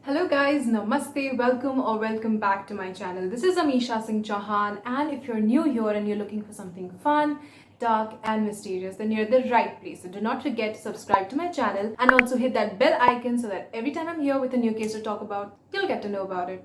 Hello guys, namaste, welcome back to my channel. This is Amisha Singh Chauhan, and if you're new here and you're looking for something fun, dark and mysterious, then you're at the right place. So do not forget to subscribe to my channel and also hit that bell icon so that every time I'm here with a new case to talk about, you'll get to know about it.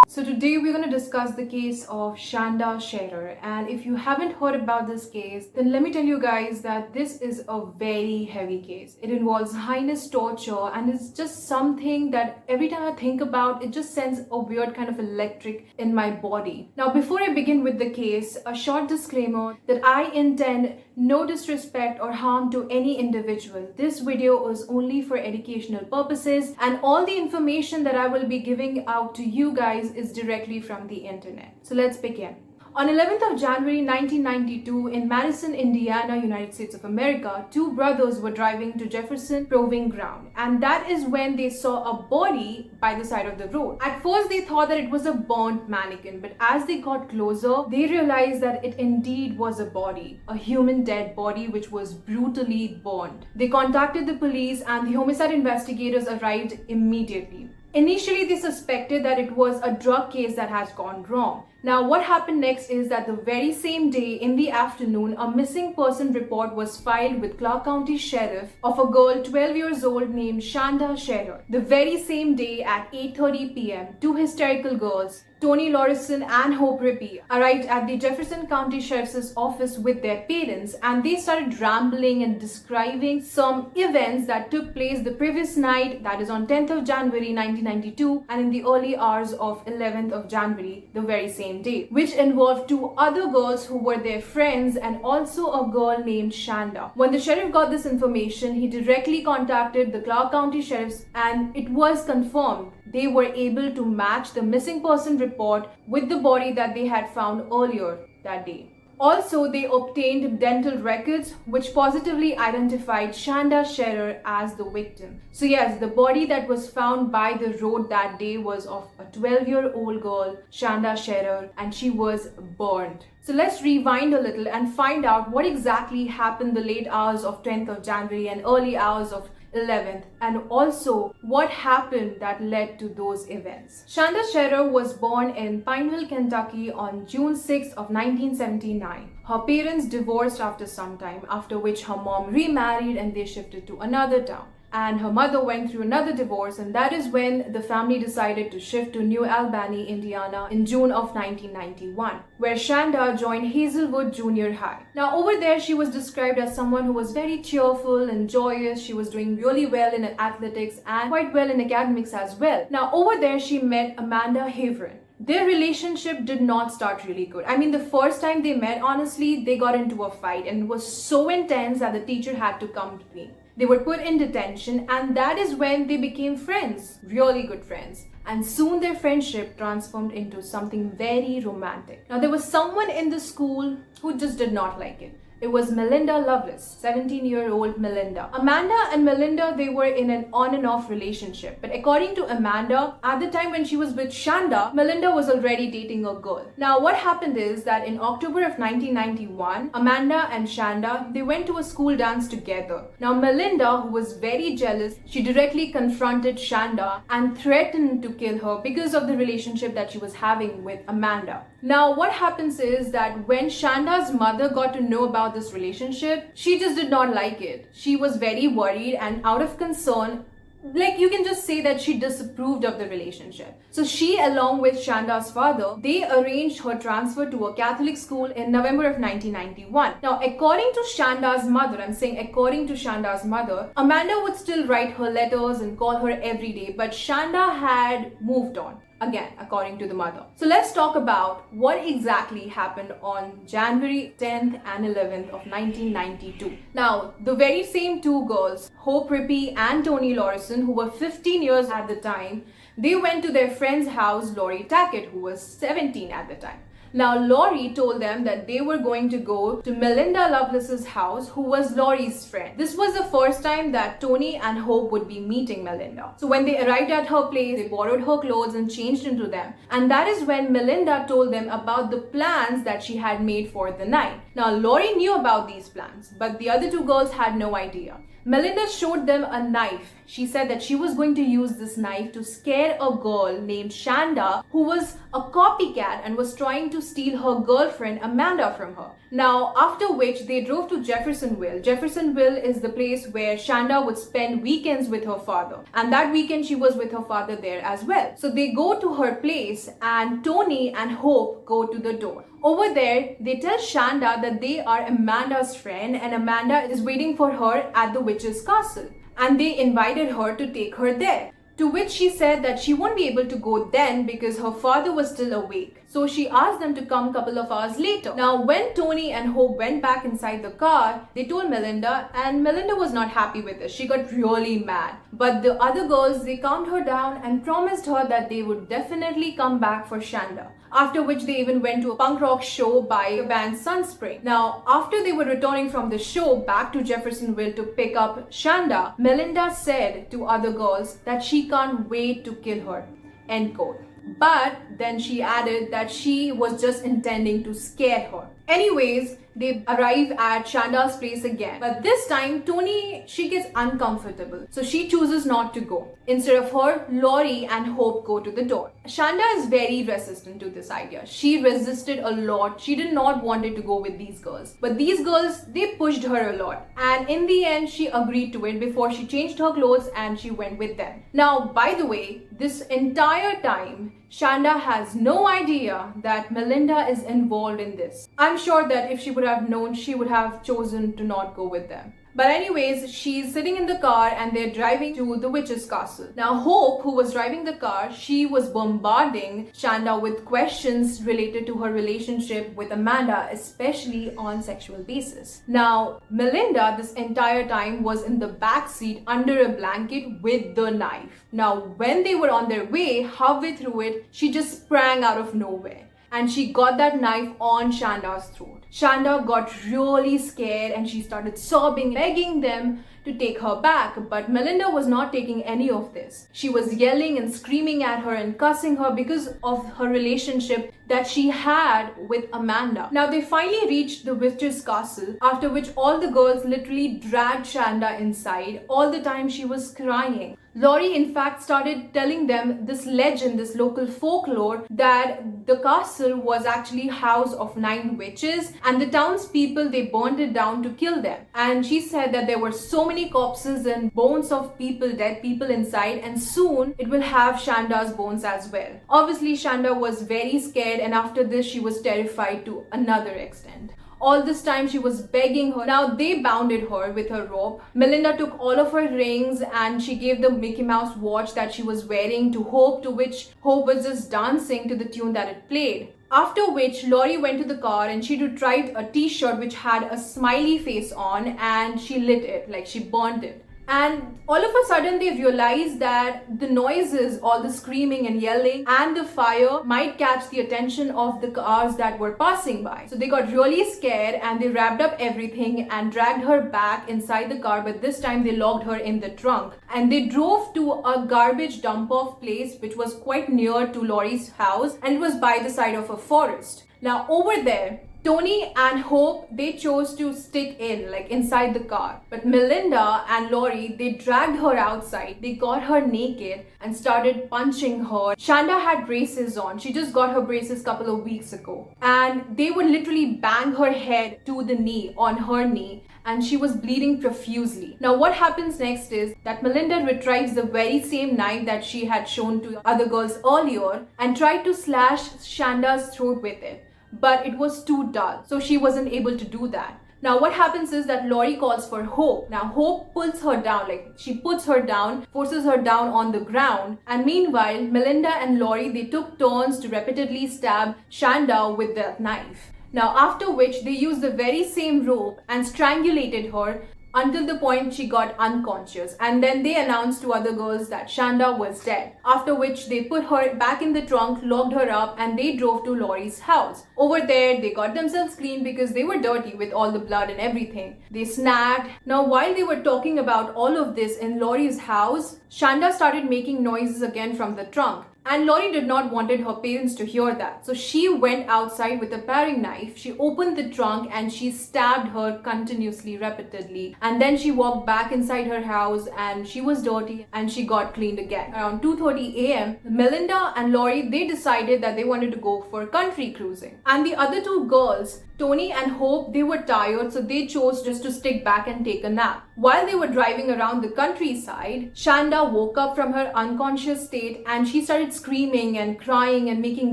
So today we're going to discuss the case of Shanda Sharer, and if you haven't heard about this case, then let me tell you guys that this is a very heavy case. It involves heinous torture and it's just something that every time I think about, it just sends a weird kind of electric in my body. Now before I begin with the case, a short disclaimer that I intend no disrespect or harm to any individual. This video is only for educational purposes and all the information that I will be giving out to you guys is directly from the internet. So let's begin. On 11th of January 1992 in Madison, Indiana, United States of America, two brothers were driving to Jefferson Proving Ground, and that is when they saw a body by the side of the road. At first they thought that it was a burnt mannequin, but as they got closer, they realized that it indeed was a body, a human dead body which was brutally burned. They contacted the police and the homicide investigators arrived immediately. Initially, they suspected that it was a drug case that has gone wrong. Now, what happened next is that the very same day in the afternoon, a missing person report was filed with Clark County Sheriff of a girl 12 years old named Shanda Sharer. The very same day at 8:30 p.m., two hysterical girls, Toni Lorison and Hope Rippey, arrived at the Jefferson County Sheriff's office with their parents, and they started rambling and describing some events that took place the previous night, that is on 10th of January 1992, and in the early hours of 11th of January, the very same day, which involved two other girls who were their friends and also a girl named Shanda. When the sheriff got this information, he directly contacted the Clark County Sheriffs and it was confirmed. They were able to match the missing person report with the body that they had found earlier that day. Also, they obtained dental records which positively identified Shanda Sharer as the victim. So yes, the body that was found by the road that day was of a 12-year-old girl, Shanda Sharer, and she was burned. So let's rewind a little and find out what exactly happened the late hours of 10th of January and early hours of 11th, and also what happened that led to those events. Shanda Sharer was born in Pineville, Kentucky on June 6th of 1979. Her parents divorced after some time, after which her mom remarried and they shifted to another town. And her mother went through another divorce, and that is when the family decided to shift to New Albany, Indiana in June of 1991, where Shanda joined Hazelwood Junior High. Now over there, she was described as someone who was very cheerful and joyous. She was doing really well in athletics and quite well in academics as well. Now over there, she met Amanda Haverin. Their relationship did not start really good. I mean, the first time they met, honestly, they got into a fight and it was so intense that the teacher had to come between. They were put in detention, and that is when they became friends, really good friends. And soon their friendship transformed into something very romantic. Now there was someone in the school who just did not like it. It was Melinda Lovelace, 17-year-old Melinda. Amanda and Melinda, they were in an on and off relationship. But according to Amanda, at the time when she was with Shanda, Melinda was already dating a girl. Now what happened is that in October of 1991, Amanda and Shanda, they went to a school dance together. Now Melinda, who was very jealous, she directly confronted Shanda and threatened to kill her because of the relationship that she was having with Amanda. Now what happens is that when Shanda's mother got to know about this relationship, she just did not like it. She was very worried, and out of concern, like you can just say that she disapproved of the relationship. So she, along with Shanda's father, they arranged her transfer to a Catholic school in November of 1991. Now, according to Shanda's mother, I'm saying according to Shanda's mother, Amanda would still write her letters and call her every day, but Shanda had moved on. Again, according to the mother. So let's talk about what exactly happened on January 10th and 11th of 1992. Now, the very same two girls, Hope Rippey and Toni Lorison, who were 15 years at the time, they went to their friend's house, Lori Tackett, who was 17 at the time. Now, Lori told them that they were going to go to Melinda Lovelace's house, who was Lori's friend. This was the first time that Tony and Hope would be meeting Melinda. So when they arrived at her place, they borrowed her clothes and changed into them. And that is when Melinda told them about the plans that she had made for the night. Now, Lori knew about these plans, but the other two girls had no idea. Melinda showed them a knife. She said that she was going to use this knife to scare a girl named Shanda, who was a copycat and was trying to steal her girlfriend Amanda from her. Now, after which they drove to Jeffersonville. Jeffersonville is the place where Shanda would spend weekends with her father. And that weekend she was with her father there as well. So they go to her place and Tony and Hope go to the door. Over there, they tell Shanda that they are Amanda's friend and Amanda is waiting for her at the witch's castle. And they invited her to take her there. To which she said that she won't be able to go then because her father was still awake. So she asked them to come a couple of hours later. Now, when Tony and Hope went back inside the car, they told Melinda, and Melinda was not happy with this. She got really mad. But the other girls, they calmed her down and promised her that they would definitely come back for Shanda. After which they even went to a punk rock show by the band Sunspring. Now, after they were returning from the show back to Jeffersonville to pick up Shanda, Melinda said to other girls that she can't wait to kill her. End quote. But then she added that she was just intending to scare her. Anyways, they arrive at Shanda's place again. But this time, Tony, she gets uncomfortable. So she chooses not to go. Instead of her, Lori and Hope go to the door. Shanda is very resistant to this idea. She resisted a lot. She did not want to go with these girls. But these girls, they pushed her a lot. And in the end, she agreed to it before she changed her clothes and she went with them. Now, by the way, this entire time, Shanda has no idea that Melinda is involved in this. I'm sure that if she would have known, she would have chosen to not go with them. But anyways, she's sitting in the car and they're driving to the witch's castle. Now, Hope, who was driving the car, she was bombarding Shanda with questions related to her relationship with Amanda, especially on sexual basis. Now, Melinda, this entire time, was in the back seat under a blanket with the knife. Now, when they were on their way, halfway through it, she just sprang out of nowhere. And she got that knife on Shanda's throat. Shanda got really scared and she started sobbing, begging them to take her back. But Melinda was not taking any of this. She was yelling and screaming at her and cussing her because of her relationship that she had with Amanda. Now, they finally reached the witch's castle, after which all the girls literally dragged Shanda inside. All the time she was crying. Lori, in fact, started telling them this legend, this local folklore, that the castle was actually house of 9 witches and the townspeople, they burned it down to kill them. And she said that there were so many corpses and bones of people, dead people inside, and soon it will have Shanda's bones as well. Obviously, Shanda was very scared, and after this, she was terrified to another extent. All this time she was begging her. Now they bounded her with her rope. Melinda took all of her rings and she gave the Mickey Mouse watch that she was wearing to Hope, to which Hope was just dancing to the tune that it played. After which, Lori went to the car and she retrieved a t-shirt which had a smiley face on and she lit it, like she burnt it. And all of a sudden they realized that the noises, all the screaming and yelling and the fire might catch the attention of the cars that were passing by. So they got really scared and they wrapped up everything and dragged her back inside the car, but this time they locked her in the trunk. And they drove to a garbage dump-off place which was quite near to Lori's house, and it was by the side of a forest. Now over there, Tony and Hope, they chose to stick in, like inside the car. But Melinda and Lori, they dragged her outside. They got her naked and started punching her. Shanda had braces on. She just got her braces a couple of weeks ago. And they would literally bang her head to the knee, on her knee. And she was bleeding profusely. Now what happens next is that Melinda retrieves the very same knife that she had shown to other girls earlier and tried to slash Shanda's throat with it. But it was too dull, so she wasn't able to do that. Now what happens is that Lori calls for Hope. Now Hope pulls her down, like she puts her down, forces her down on the ground. And meanwhile, Melinda and Lori, they took turns to repeatedly stab Shanda with that knife. Now after which they used the very same rope and strangulated her until the point she got unconscious, and then they announced to other girls that Shanda was dead, after which they put her back in the trunk, locked her up, and they drove to Laurie's house. Over there, they got themselves clean because they were dirty with all the blood and everything. They snacked. Now, while they were talking about all of this in Laurie's house, Shanda started making noises again from the trunk. And Laurie did not wanted her parents to hear that. So she went outside with a paring knife. She opened the trunk and she stabbed her continuously, repeatedly. And then she walked back inside her house and she was dirty and she got cleaned again. Around 2:30 a.m., Melinda and Laurie, they decided that they wanted to go for country cruising. And the other two girls, Tony and Hope, they were tired, so they chose just to stick back and take a nap. While they were driving around the countryside, Shanda woke up from her unconscious state and she started screaming and crying and making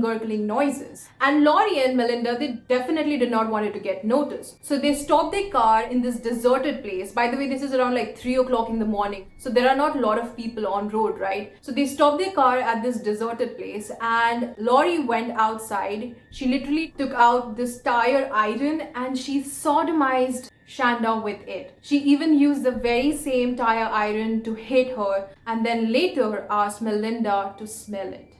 gurgling noises. And Laurie and Melinda, they definitely did not want it to get noticed. So they stopped their car in this deserted place. By the way, this is around like 3 o'clock in the morning. So there are not a lot of people on road, right? So they stopped their car at this deserted place and Laurie went outside. She literally took out this tire iron and she sodomized Shanda with it. She even used the very same tire iron to hit her and then later asked Melinda to smell it.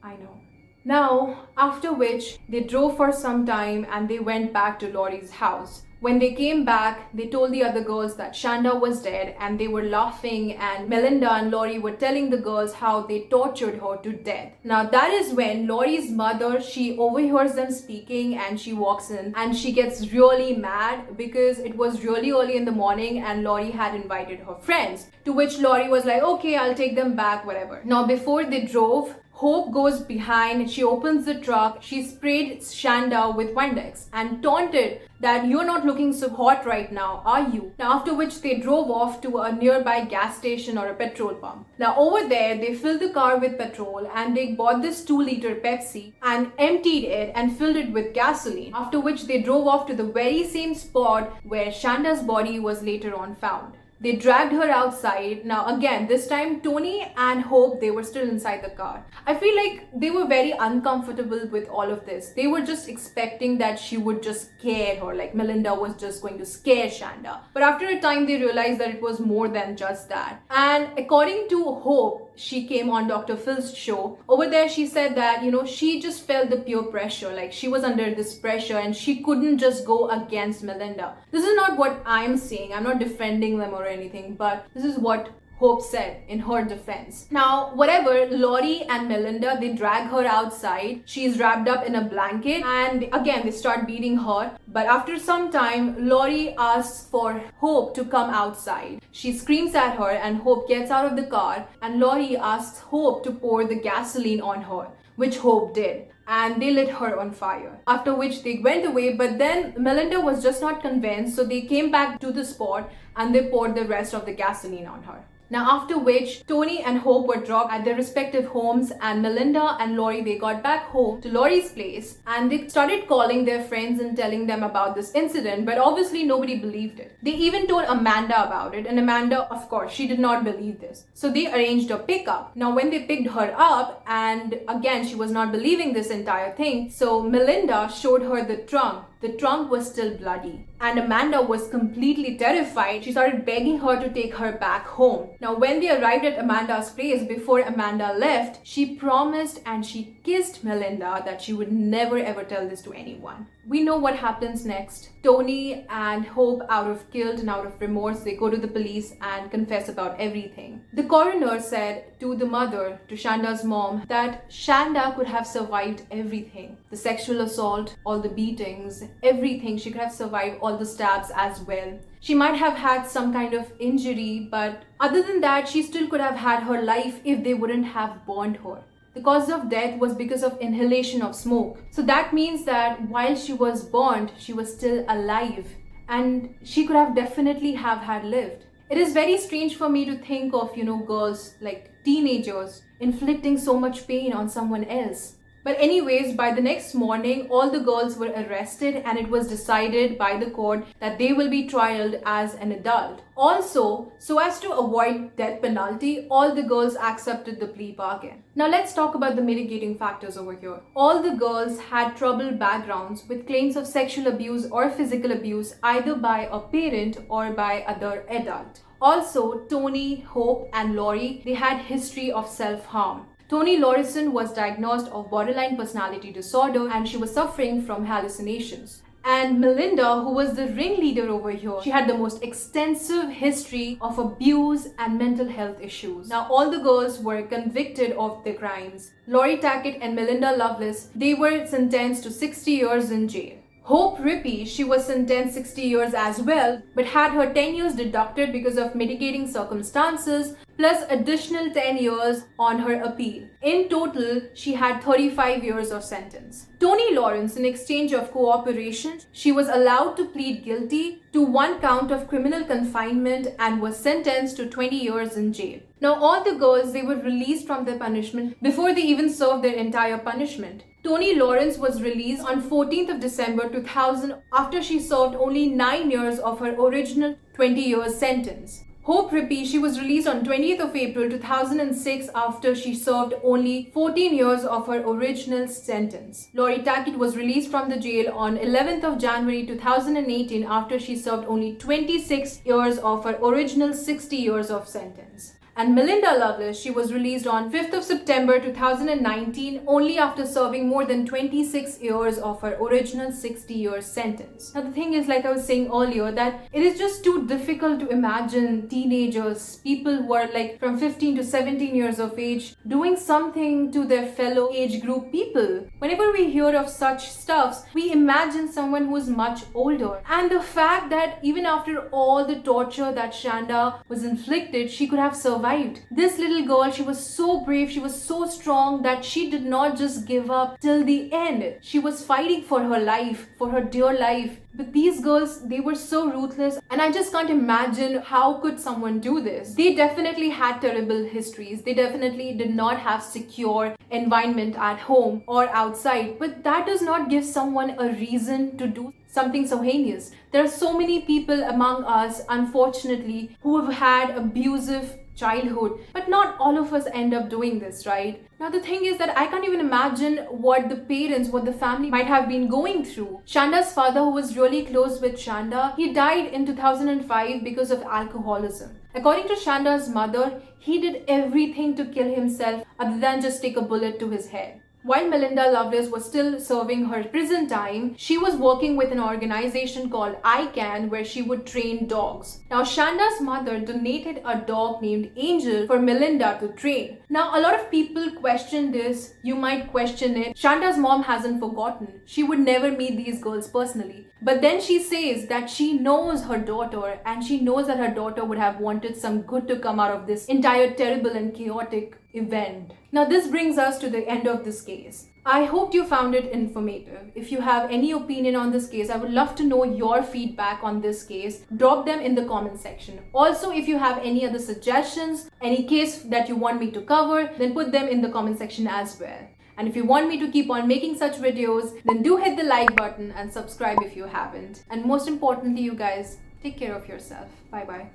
I know. Now, after which they drove for some time and they went back to Laurie's house. When they came back, they told the other girls that Shanda was dead and they were laughing, and Melinda and Laurie were telling the girls how they tortured her to death. Now that is when Laurie's mother, she overhears them speaking and she walks in and she gets really mad because it was really early in the morning and Laurie had invited her friends. To which Laurie was like, okay, I'll take them back, whatever. Now before they drove, Hope goes behind, she opens the truck, she sprayed Shanda with Windex and taunted that you're not looking so hot right now, are you? Now after which they drove off to a nearby gas station or a petrol pump. Now over there, they filled the car with petrol and they bought this 2-liter Pepsi and emptied it and filled it with gasoline. After which they drove off to the very same spot where Shanda's body was later on found. They dragged her outside. Now again, this time Tony and Hope, they were still inside the car. I feel like they were very uncomfortable with all of this. They were just expecting that she would just scare her, like Melinda was just going to scare Shanda. But after a time, they realized that it was more than just that. And according to Hope, she came on Dr. Phil's show. Over there, she said that, she just felt the pure pressure. Like she was under this pressure and she couldn't just go against Melinda. This is not what I'm saying. I'm not defending them or anything, but this is what Hope said in her defense. Now, whatever, Laurie and Melinda, they drag her outside. She's wrapped up in a blanket and again, they start beating her. But after some time, Laurie asks for Hope to come outside. She screams at her and Hope gets out of the car and Laurie asks Hope to pour the gasoline on her, which Hope did. And they lit her on fire. After which they went away, but then Melinda was just not convinced, so they came back to the spot and they poured the rest of the gasoline on her. Now after which, Tony and Hope were dropped at their respective homes and Melinda and Laurie, they got back home to Laurie's place and they started calling their friends and telling them about this incident, but obviously nobody believed it. They even told Amanda about it and Amanda, of course, she did not believe this. So they arranged a pickup. Now when they picked her up, and again, she was not believing this entire thing, so Melinda showed her the trunk. The trunk was still bloody and Amanda was completely terrified. She started begging her to take her back home. Now when they arrived at Amanda's place, before Amanda left, she promised and she kissed Melinda that she would never ever tell this to anyone. We know what happens next. Tony and Hope, out of guilt and out of remorse, they go to the police and confess about everything. The coroner said to the mother, to Shanda's mom, that Shanda could have survived everything. The sexual assault, all the beatings, everything. She could have survived all the stabs as well. She might have had some kind of injury, but other than that, she still could have had her life if they wouldn't have burned her. The cause of death was because of inhalation of smoke. So that means that while she was burned, she was still alive and she could have definitely have had lived. It is very strange for me to think of, girls like teenagers inflicting so much pain on someone else. But anyways, by the next morning, all the girls were arrested and it was decided by the court that they will be trialed as an adult. Also, so as to avoid death penalty, all the girls accepted the plea bargain. Now let's talk about the mitigating factors over here. All the girls had troubled backgrounds with claims of sexual abuse or physical abuse either by a parent or by other adult. Also, Tony, Hope and Lori, they had history of self-harm. Toni Laurison was diagnosed of borderline personality disorder and she was suffering from hallucinations. And Melinda, who was the ringleader over here, she had the most extensive history of abuse and mental health issues. Now, all the girls were convicted of their crimes. Lori Tackett and Melinda Loveless, they were sentenced to 60 years in jail. Hope Rippey, she was sentenced 60 years as well, but had her 10 years deducted because of mitigating circumstances, plus additional 10 years on her appeal. In total, she had 35 years of sentence. Toni Lawrence, in exchange of cooperation, she was allowed to plead guilty to 1 count of criminal confinement and was sentenced to 20 years in jail. Now, all the girls, they were released from their punishment before they even served their entire punishment. Toni Lawrence was released on 14th of December 2000 after she served only 9 years of her original 20-year sentence. Hope Rippey, she was released on 20th of April 2006 after she served only 14 years of her original sentence. Lori Tackett was released from the jail on 11th of January 2018 after she served only 26 years of her original 60 years of sentence. And Melinda Loveless, she was released on 5th of September 2019 only after serving more than 26 years of her original 60-year sentence. Now the thing is, like I was saying earlier, that it is just too difficult to imagine teenagers, people who are like from 15 to 17 years of age, doing something to their fellow age group people. Whenever we hear of such stuffs, we imagine someone who is much older. And the fact that even after all the torture that Shanda was inflicted, she could have survived. This little girl, she was so brave, she was so strong that she did not just give up till the end. She was fighting for her life, for her dear life. But these girls, they were so ruthless, and I just can't imagine how could someone do this. They definitely had terrible histories. They definitely did not have secure environment at home or outside, but that does not give someone a reason to do something so heinous. There are so many people among us, unfortunately, who have had abusive childhood, but not all of us end up doing this, right? Now the thing is that I can't even imagine what the parents, what the family might have been going through. Shanda's father, who was really close with Shanda, he died in 2005 because of alcoholism. According to Shanda's mother, he did everything to kill himself other than just take a bullet to his head. While Melinda Loveless was still serving her prison time, she was working with an organization called ICANN where she would train dogs. Now, Shanda's mother donated a dog named Angel for Melinda to train. Now, a lot of people question this. You might question it. Shanda's mom hasn't forgotten. She would never meet these girls personally. But then she says that she knows her daughter and she knows that her daughter would have wanted some good to come out of this entire terrible and chaotic event. Now this brings us to the end of this case. I hope you found it informative. If you have any opinion on this case, I would love to know your feedback on this case. Drop them in the comment section. Also, if you have any other suggestions, any case that you want me to cover, then put them in the comment section as well. And if you want me to keep on making such videos, then do hit the like button and subscribe if you haven't. And most importantly, you guys, take care of yourself. Bye bye.